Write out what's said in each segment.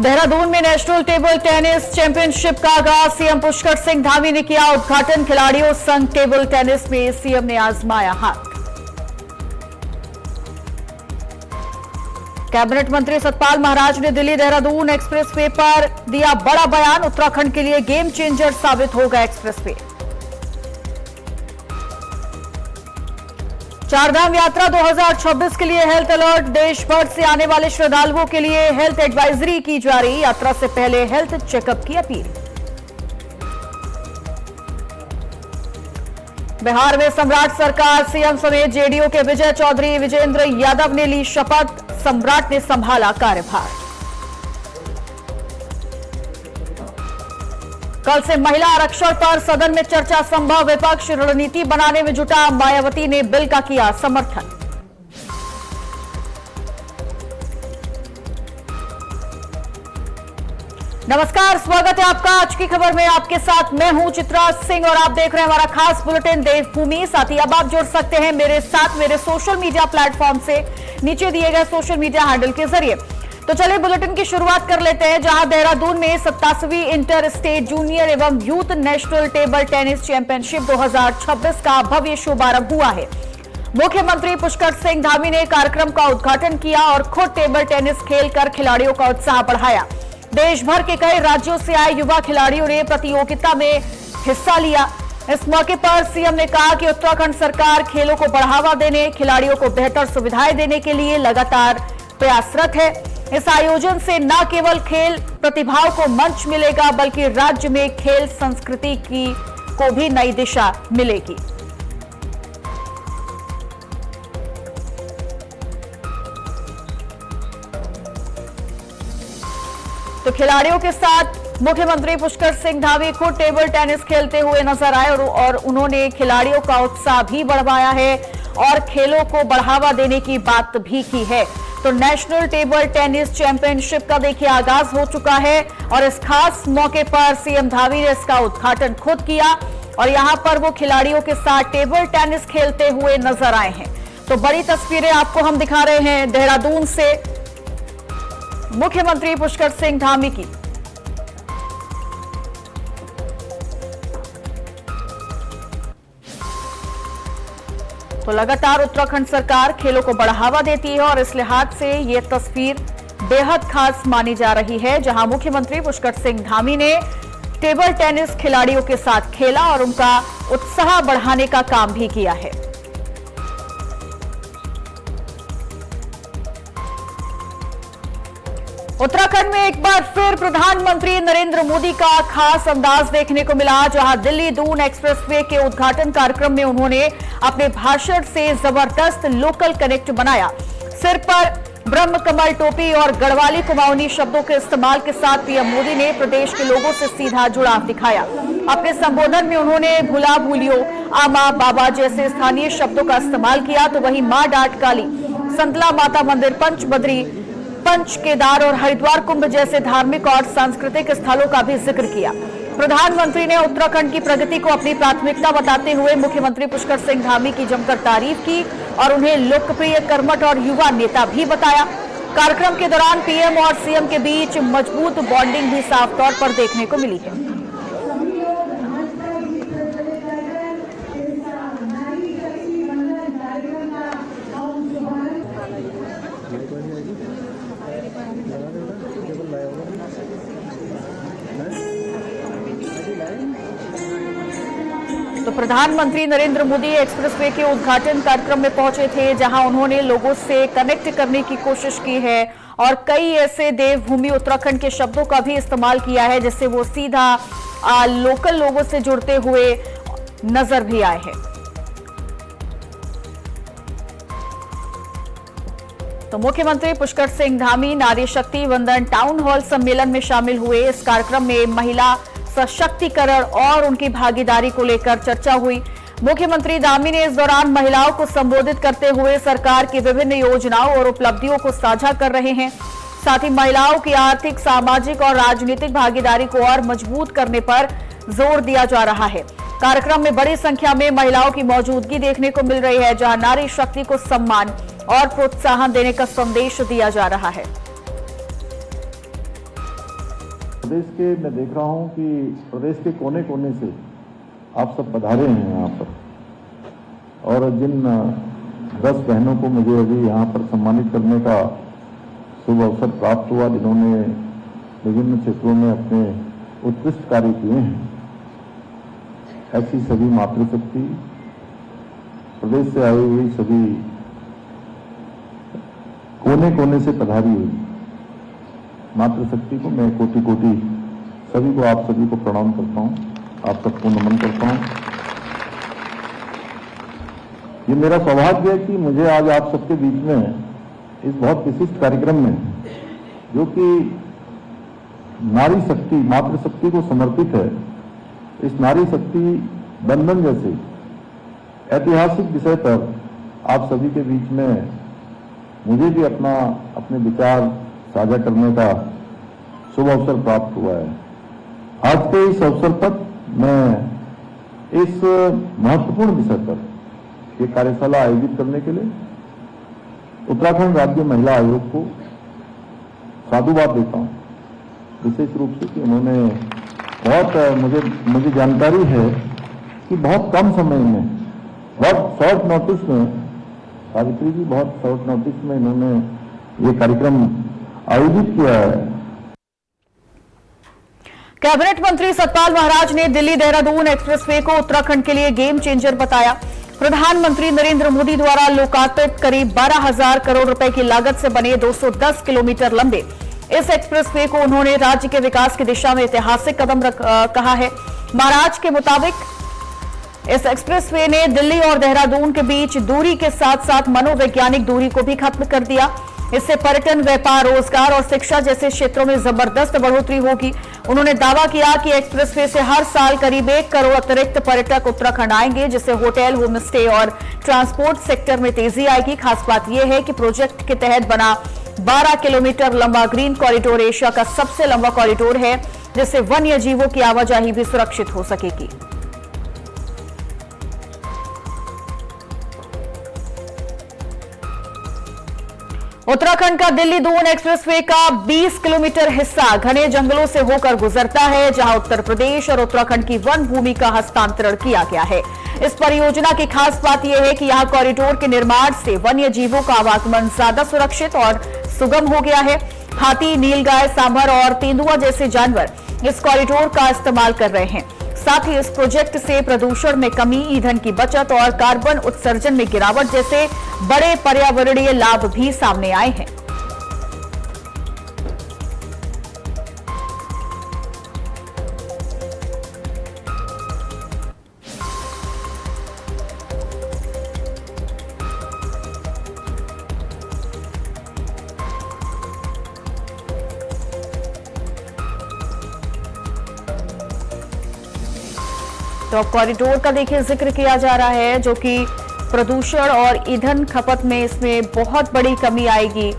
देहरादून में national table tennis championship का आगाज सीएम पुष्कर सिंह धामी ने किया उद्घाटन। खिलाड़ियों संग टेबल टेनिस में सीएम ने आजमाया हाथ। कैबिनेट मंत्री सतपाल महाराज ने दिल्ली देहरादून एक्सप्रेसवे पर दिया बड़ा बयान। उत्तराखंड के लिए गेम चेंजर साबित होगा एक्सप्रेसवे। चारधाम यात्रा 2026 के लिए हेल्थ अलर्ट। देश भर से आने वाले श्रद्धालुओं के लिए हेल्थ एडवाइजरी की जारी। यात्रा से पहले हेल्थ चेकअप की अपील। बिहार में सम्राट सरकार, सीएम समेत जेडीयू के विजय चौधरी, विजेंद्र यादव ने ली शपथ। सम्राट ने संभाला कार्यभार। कल से महिला आरक्षण पर सदन में चर्चा संभव। विपक्ष रणनीति बनाने में जुटा। मायावती ने बिल का किया समर्थन। नमस्कार, स्वागत है आपका आज की खबर में। आपके साथ मैं हूं चित्रा सिंह और आप देख रहे हैं हमारा खास बुलेटिन देवभूमि। साथ ही अब आप जुड़ सकते हैं मेरे साथ मेरे सोशल मीडिया प्लेटफॉर्म से नीचे दिए गए सोशल मीडिया हैंडल के जरिए। तो चलिए बुलेटिन की शुरुआत कर लेते हैं, जहां देहरादून में 87वीं इंटर स्टेट जूनियर एवं youth national table tennis championship 2026 का भव्य शुभारंभ हुआ है। मुख्यमंत्री पुष्कर सिंह धामी ने कार्यक्रम का उद्घाटन किया और खुद टेबल टेनिस खेलकर खिलाड़ियों का उत्साह बढ़ाया। देश भर के कई राज्यों से आए युवा खिलाड़ियों ने प्रतियोगिता में हिस्सा लिया। इस मौके पर सीएम ने कहा कि उत्तराखंड सरकार खेलों को बढ़ावा देने, खिलाड़ियों को बेहतर सुविधाएं देने के लिए लगातार प्रयासरत है। इस आयोजन से न केवल खेल प्रतिभाओं को मंच मिलेगा, बल्कि राज्य में खेल संस्कृति को भी नई दिशा मिलेगी। तो खिलाड़ियों के साथ मुख्यमंत्री पुष्कर सिंह धामी खुद टेबल टेनिस खेलते हुए नजर आए और उन्होंने खिलाड़ियों का उत्साह भी बढ़ाया है और खेलों को बढ़ावा देने की बात भी की है। तो नेशनल टेबल टेनिस चैंपियनशिप का देखिए आगाज हो चुका है और इस खास मौके पर सीएम धामी ने इसका उद्घाटन खुद किया और यहां पर वो खिलाड़ियों के साथ टेबल टेनिस खेलते हुए नजर आए हैं। तो बड़ी तस्वीरें आपको हम दिखा रहे हैं देहरादून से मुख्यमंत्री पुष्कर सिंह धामी की। तो लगातार उत्तराखंड सरकार खेलों को बढ़ावा देती है और इस लिहाज से ये तस्वीर बेहद खास मानी जा रही है, जहां मुख्यमंत्री पुष्कर सिंह धामी ने टेबल टेनिस खिलाड़ियों के साथ खेला और उनका उत्साह बढ़ाने का काम भी किया है। उत्तराखंड में एक बार फिर प्रधानमंत्री नरेंद्र मोदी का खास अंदाज देखने को मिला, जहां दिल्ली दून एक्सप्रेसवे के उद्घाटन कार्यक्रम में उन्होंने अपने भाषण से जबरदस्त लोकल कनेक्ट बनाया। सिर पर ब्रह्म कमल टोपी और गढ़वाली कुमाऊनी शब्दों के इस्तेमाल के साथ पीएम मोदी ने प्रदेश के लोगों से सीधा जुड़ाव दिखाया। अपने संबोधन में उन्होंने भुला भूलियो, आमा, बाबा जैसे स्थानीय शब्दों का इस्तेमाल किया। तो वहीं मां डाट काली, संतला माता मंदिर, पंचबद्री, पंच केदार और हरिद्वार कुंभ जैसे धार्मिक और सांस्कृतिक स्थलों का भी जिक्र किया। प्रधानमंत्री ने उत्तराखंड की प्रगति को अपनी प्राथमिकता बताते हुए मुख्यमंत्री पुष्कर सिंह धामी की जमकर तारीफ की और उन्हें लोकप्रिय, कर्मठ और युवा नेता भी बताया। कार्यक्रम के दौरान पीएम और सीएम के बीच मजबूत बॉन्डिंग भी साफ तौर पर देखने को मिली है। तो प्रधानमंत्री नरेंद्र मोदी एक्सप्रेसवे के उद्घाटन कार्यक्रम में पहुंचे थे, जहां उन्होंने लोगों से कनेक्ट करने की कोशिश की है और कई ऐसे देवभूमि उत्तराखंड के शब्दों का भी इस्तेमाल किया है, जिससे वो सीधा लोकल लोगों से जुड़ते हुए नजर भी आए हैं। तो मुख्यमंत्री पुष्कर सिंह धामी नारी शक्ति वंदन टाउन हॉल सम्मेलन में शामिल हुए। इस कार्यक्रम में महिला सशक्तिकरण और उनकी भागीदारी को लेकर चर्चा हुई। मुख्यमंत्री धामी ने इस दौरान महिलाओं को संबोधित करते हुए सरकार की विभिन्न योजनाओं और उपलब्धियों को साझा कर रहे हैं। साथ ही महिलाओं की आर्थिक, सामाजिक और राजनीतिक भागीदारी को और मजबूत करने पर जोर दिया जा रहा है। कार्यक्रम में बड़ी संख्या में महिलाओं की मौजूदगी देखने को मिल रही है, जहां नारी शक्ति को सम्मान और प्रोत्साहन देने का संदेश दिया जा रहा है। प्रदेश के मैं देख रहा हूं कि प्रदेश के कोने कोने से आप सब पधारे हैं यहाँ पर, और जिन 10 बहनों को मुझे अभी यहाँ पर सम्मानित करने का शुभ अवसर प्राप्त हुआ, जिन्होंने विभिन्न क्षेत्रों में अपने उत्कृष्ट कार्य किए हैं, ऐसी सभी मातृशक्ति, प्रदेश से आई हुई सभी कोने कोने से पधारी हुई मातृशक्ति को मैं कोटि कोटि सभी को, आप सभी को प्रणाम करता हूं, आप सबको नमन करता हूं। ये मेरा सौभाग्य है कि मुझे आज आप सबके बीच में इस बहुत विशिष्ट कार्यक्रम में, जो कि नारी शक्ति, मातृशक्ति को समर्पित है, इस नारी शक्ति बंधन जैसे ऐतिहासिक विषय पर आप सभी के बीच में मुझे भी अपने विचार साझा करने का शुभ अवसर प्राप्त हुआ है। आज के इस अवसर पर मैं इस महत्वपूर्ण विषय पर एक कार्यशाला आयोजित करने के लिए उत्तराखंड राज्य महिला आयोग को साधुवाद देता हूं, विशेष रूप से कि उन्होंने बहुत मुझे जानकारी है कि बहुत कम समय में, बहुत शॉर्ट नोटिस में, सावित्री जी बहुत शॉर्ट नोटिस में इन्होंने ये कार्यक्रम आयोजित किया है। कैबिनेट मंत्री सतपाल महाराज ने दिल्ली देहरादून एक्सप्रेसवे को उत्तराखंड के लिए गेम चेंजर बताया। प्रधानमंत्री नरेंद्र मोदी द्वारा लोकार्पित करीब 12,000 करोड़ रुपए की लागत से बने 210 किलोमीटर लंबे इस एक्सप्रेसवे को उन्होंने राज्य के विकास की दिशा में ऐतिहासिक कदम कहा है। महाराज के मुताबिक इस एक्सप्रेसवे ने दिल्ली और देहरादून के बीच दूरी के साथ साथ मनोवैज्ञानिक दूरी को भी खत्म कर दिया। इससे पर्यटन, व्यापार, रोजगार और शिक्षा जैसे क्षेत्रों में जबरदस्त बढ़ोतरी होगी। उन्होंने दावा किया कि एक्सप्रेसवे से हर साल करीब 1 करोड़ अतिरिक्त पर्यटक उत्तराखंड आएंगे, जिससे होटल, होम स्टे और ट्रांसपोर्ट सेक्टर में तेजी आएगी। खास बात यह है कि प्रोजेक्ट के तहत बना 12 किलोमीटर लंबा ग्रीन कॉरिडोर एशिया का सबसे लंबा कॉरिडोर है, जिससे वन्य जीवों की आवाजाही भी सुरक्षित हो सकेगी। उत्तराखंड का दिल्ली दून एक्सप्रेसवे का 20 किलोमीटर हिस्सा घने जंगलों से होकर गुजरता है, जहां उत्तर प्रदेश और उत्तराखंड की वन भूमि का हस्तांतरण किया गया है। इस परियोजना की खास बात यह है कि यहां कॉरिडोर के निर्माण से वन्य जीवों का आवागमन ज्यादा सुरक्षित और सुगम हो गया है। हाथी, नीलगाय, सांभर और तेंदुआ जैसे जानवर इस कॉरिडोर का इस्तेमाल कर रहे हैं। साथ ही इस प्रोजेक्ट से प्रदूषण में कमी, ईंधन की बचत और कार्बन उत्सर्जन में गिरावट जैसे बड़े पर्यावरणीय लाभ भी सामने आए हैं। तो अब कॉरिडोर का देखिए जिक्र किया जा रहा है, जो कि प्रदूषण और ईंधन खपत में इसमें बहुत बड़ी कमी आएगी।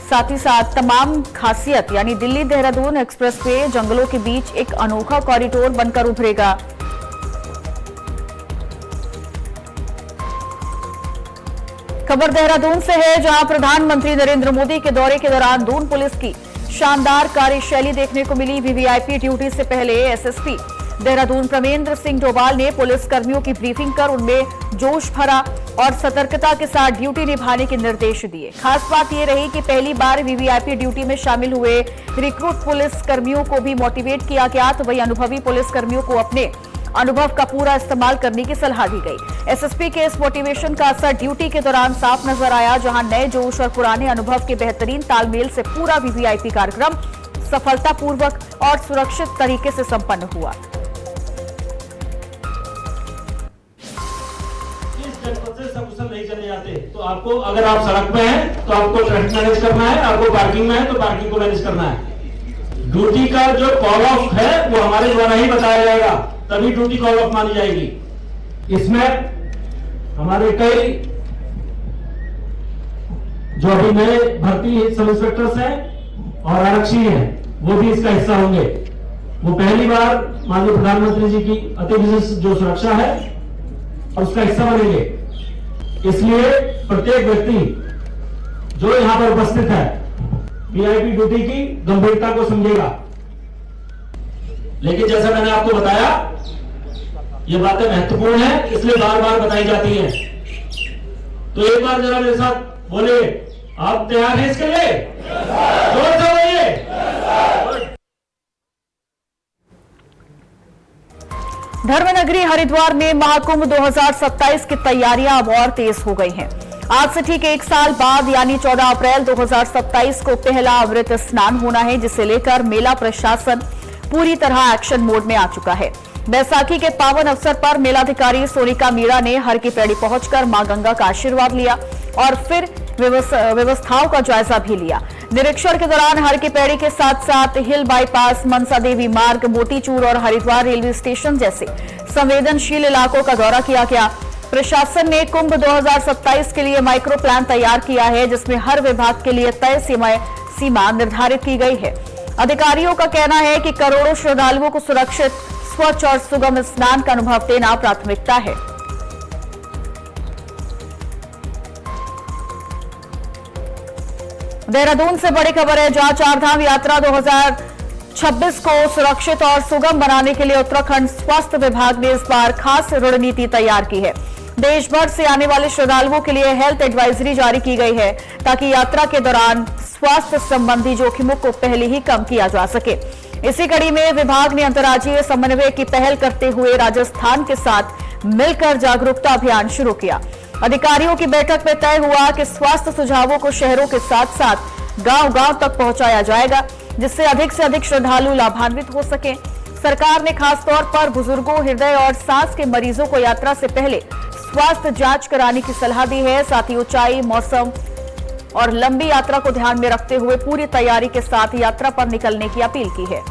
साथ ही साथ तमाम खासियत यानी दिल्ली देहरादून एक्सप्रेसवे जंगलों के बीच एक अनोखा कॉरिडोर बनकर उभरेगा। खबर देहरादून से है, जहां प्रधानमंत्री नरेंद्र मोदी के दौरे के दौरान दून पुलिस की शानदार कार्यशैली देखने को मिली। वीवीआईपी ड्यूटी से पहले एसएसपी देहरादून प्रमेंद्र सिंह डोभाल ने पुलिस कर्मियों की ब्रीफिंग कर उनमें जोश भरा और सतर्कता के साथ ड्यूटी निभाने के निर्देश दिए। खास बात यह रही कि पहली बार वीवीआईपी ड्यूटी में शामिल हुए रिक्रूट पुलिस कर्मियों को भी मोटिवेट किया गया, तो वही अनुभवी पुलिस कर्मियों को अपने अनुभव का पूरा इस्तेमाल करने की सलाह दी गई। एसएसपी के इस मोटिवेशन का असर ड्यूटी के दौरान साफ नजर आया, जहां नए जोश और पुराने अनुभव के बेहतरीन तालमेल से पूरा वीवीआईपी कार्यक्रम सफलतापूर्वक और सुरक्षित तरीके से संपन्न हुआ। नहीं चले जाते तो आपको, अगर आप सड़क पे हैं तो आपको ट्रैफिक मैनेज करना है, आपको पार्किंग में है तो पार्किंग को मैनेज करना है। ड्यूटी का जो कॉल ऑफ है वो हमारे द्वारा ही बताया जाएगा, तभी ड्यूटी कॉल ऑफ मानी जाएगी। इसमें हमारे कई जो अभी नए भर्ती सब इंस्पेक्टर्स हैं और आरक्षी हैं, वो भी इसका हिस्सा होंगे। वो पहली बार माननीय प्रधानमंत्री जी की अति विशेष जो सुरक्षा है और उसका हिस्सा बनेंगे। इसलिए प्रत्येक व्यक्ति जो यहां पर उपस्थित है वीआईपी ड्यूटी की गंभीरता को समझेगा लेकिन जैसा मैंने आपको बताया, ये बातें महत्वपूर्ण है, इसलिए बार बार बताई जाती हैं। तो एक बार जरा मेरे साथ बोले, आप तैयार हैं इसके लिए? जोर से बोलिए। धर्मनगरी हरिद्वार में महाकुंभ 2027 की तैयारियां अब और तेज हो गई हैं। आज से ठीक एक साल बाद यानी 14 अप्रैल 2027 को पहला अमृत स्नान होना है, जिसे लेकर मेला प्रशासन पूरी तरह एक्शन मोड में आ चुका है। बैसाखी के पावन अवसर पर मेलाधिकारी सोनिका मीणा ने हर की पैड़ी पहुंचकर मां गंगा का आशीर्वाद लिया और फिर व्यवस्थाओं का जायजा भी लिया। निरीक्षण के दौरान हर की पैड़ी के साथ साथ हिल बाईपास, मनसा देवी मार्ग, मोतीचूर और हरिद्वार रेलवे स्टेशन जैसे संवेदनशील इलाकों का दौरा किया गया। प्रशासन ने कुंभ 2027 के लिए माइक्रो प्लान तैयार किया है, जिसमें हर विभाग के लिए तय सीमा निर्धारित की गई है। अधिकारियों का कहना है कि करोड़ों श्रद्धालुओं को सुरक्षित, स्वच्छ और सुगम स्नान का अनुभव देना प्राथमिकता है। देहरादून से बड़ी खबर है, जहां चारधाम यात्रा 2026 को सुरक्षित और सुगम बनाने के लिए उत्तराखंड स्वास्थ्य विभाग ने इस बार खास रणनीति तैयार की है। देश भर से आने वाले श्रद्धालुओं के लिए हेल्थ एडवाइजरी जारी की गई है, ताकि यात्रा के दौरान स्वास्थ्य संबंधी जोखिमों को पहले ही कम किया जा सके। इसी कड़ी में विभाग ने अंतर्राज्यीय समन्वय की पहल करते हुए राजस्थान के साथ मिलकर जागरूकता अभियान शुरू किया। अधिकारियों की बैठक में तय हुआ कि स्वास्थ्य सुझावों को शहरों के साथ साथ गांव-गांव तक पहुंचाया जाएगा, जिससे अधिक से अधिक श्रद्धालु लाभान्वित हो सके। सरकार ने खासतौर पर बुजुर्गों, हृदय और सांस के मरीजों को यात्रा से पहले स्वास्थ्य जांच कराने की सलाह दी है। साथ ही ऊंचाई, मौसम और लंबी यात्रा को ध्यान में रखते हुए पूरी तैयारी के साथ यात्रा पर निकलने की अपील की है।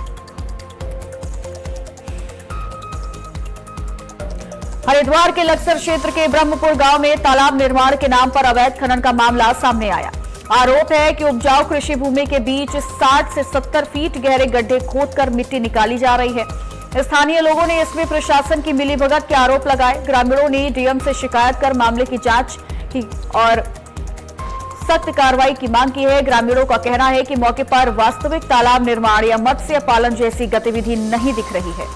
हरिद्वार के लक्सर क्षेत्र के ब्रह्मपुर गांव में तालाब निर्माण के नाम पर अवैध खनन का मामला सामने आया। आरोप है कि उपजाऊ कृषि भूमि के बीच 60 से 70 फीट गहरे गड्ढे खोदकर मिट्टी निकाली जा रही है। स्थानीय लोगों ने इसमें प्रशासन की मिलीभगत के आरोप लगाए। ग्रामीणों ने डीएम से शिकायत कर मामले की जांच की और सख्त कार्रवाई की मांग की है। ग्रामीणों का कहना है कि मौके पर वास्तविक तालाब निर्माण या मत्स्य पालन जैसी गतिविधि नहीं दिख रही है।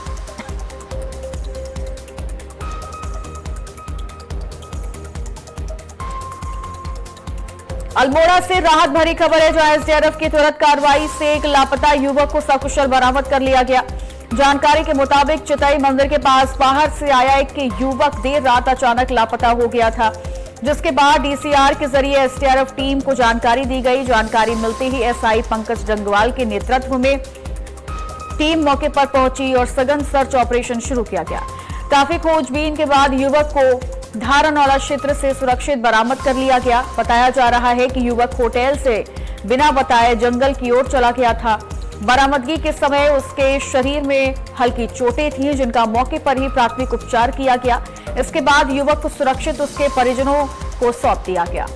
अल्मोड़ा से राहत भरी खबर है, जहां एसडीआरएफ की त्वरित कार्रवाई से एक लापता युवक को सकुशल बरामद कर लिया गया। जानकारी के मुताबिक चितई मंदिर के पास बाहर से आया एक युवक देर रात अचानक लापता हो गया था, जिसके बाद डीसीआर के जरिए एसडीआरएफ टीम को जानकारी दी गई। जानकारी मिलते ही एसआई पंकज डंगवाल के नेतृत्व में टीम मौके पर पहुंची और सघन सर्च ऑपरेशन शुरू किया गया। काफी खोजबीन के बाद युवक को धारनौला क्षेत्र से सुरक्षित बरामद कर लिया गया। बताया जा रहा है कि युवक होटल से बिना बताए जंगल की ओर चला गया था। बरामदगी के समय उसके शरीर में हल्की चोटें थीं, जिनका मौके पर ही प्राथमिक उपचार किया गया। इसके बाद युवक को सुरक्षित उसके परिजनों को सौंप दिया गया।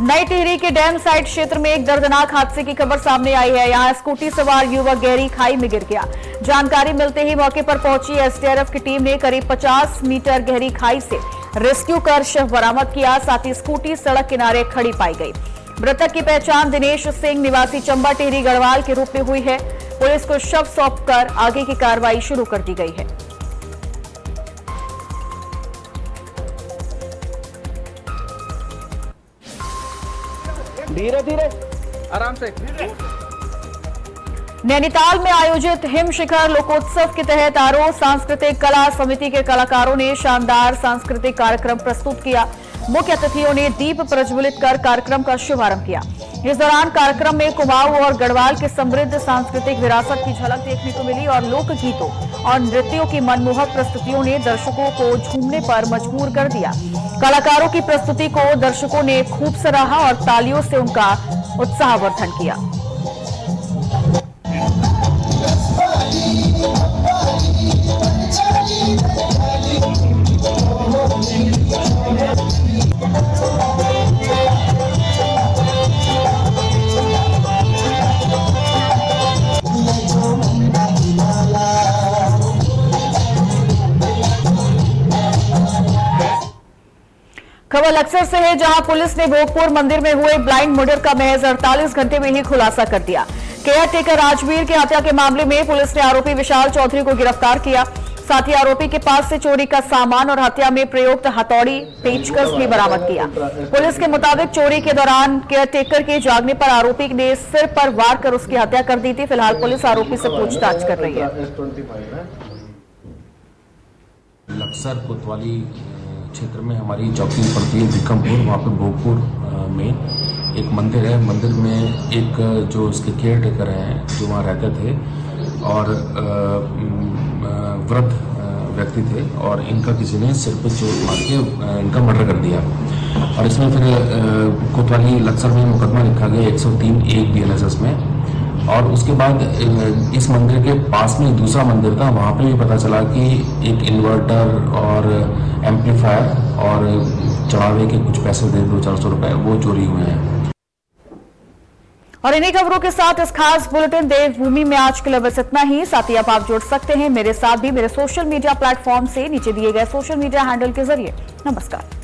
नई टिहरी के डैम साइट क्षेत्र में एक दर्दनाक हादसे की खबर सामने आई है। यहां स्कूटी सवार युवक गहरी खाई में गिर गया। जानकारी मिलते ही मौके पर पहुंची एसडीआरएफ की टीम ने करीब 50 मीटर गहरी खाई से रेस्क्यू कर शव बरामद किया। साथ ही स्कूटी सड़क किनारे खड़ी पाई गई। मृतक की पहचान दिनेश सिंह निवासी चंबा टिहरी गढ़वाल के रूप में हुई है। पुलिस को शव सौंपकर आगे की कार्रवाई शुरू कर दी गई है। धीरे धीरे आराम से। नैनीताल में आयोजित हिम शिखर लोकोत्सव के तहत आरोह सांस्कृतिक कला समिति के कलाकारों ने शानदार सांस्कृतिक कार्यक्रम प्रस्तुत किया। मुख्य अतिथियों ने दीप प्रज्वलित कर कार्यक्रम का शुभारंभ किया। इस दौरान कार्यक्रम में कुमाऊं और गढ़वाल के समृद्ध सांस्कृतिक विरासत की झलक देखने को मिली और लोकगीतों और नृत्यों की मनमोहक प्रस्तुतियों ने दर्शकों को झूमने पर मजबूर कर दिया। कलाकारों की प्रस्तुति को दर्शकों ने खूब सराहा और तालियों से उनका उत्साहवर्धन किया। खबर खबर लक्सर से है, जहां पुलिस ने भोगपुर मंदिर में हुए ब्लाइंड मर्डर का महज 48 घंटे में ही खुलासा कर दिया। केयर टेकर राजवीर की हत्या के मामले में पुलिस ने आरोपी विशाल चौधरी को गिरफ्तार किया। साथ ही आरोपी के पास से चोरी का सामान और हत्या में प्रयुक्त हथौड़ी, पेचकस भी बरामद किया। पुलिस के मुताबिक चोरी के दौरान केयर टेकर के जागने पर आरोपी ने सिर पर वार कर उसकी हत्या कर दी थी। फिलहाल पुलिस आरोपी से पूछताछ कर रही है। लक्सर कोतवाली क्षेत्र में हमारी चौकी पड़ती है विक्रमपुर। वहाँ पे भोगपुर में एक मंदिर है। मंदिर में एक जो उसके केयर टेकर हैं जो वहाँ रहते थे और वृद्ध व्यक्ति थे और इनका किसी ने सिर पे चोट मार के इनका मर्डर कर दिया। और इसमें फिर कोतवाली लक्सर में मुकदमा लिखा गया 103(1) BNSS में। और उसके बाद इस मंदिर के पास में दूसरा मंदिर था, वहाँ पे भी पता चला कि एक इन्वर्टर और एम्पलीफायर और चढ़ावे के कुछ पैसे थे 200-400 रुपए, वो चोरी हुए हैं। और इन्हीं खबरों के साथ इस खास बुलेटिन देवभूमि में आज के लिए बस इतना ही। साथ ही अब आप जुड़ सकते हैं मेरे साथ भी मेरे सोशल मीडिया प्लेटफॉर्म से नीचे दिए गए सोशल मीडिया हैंडल के जरिए। नमस्कार।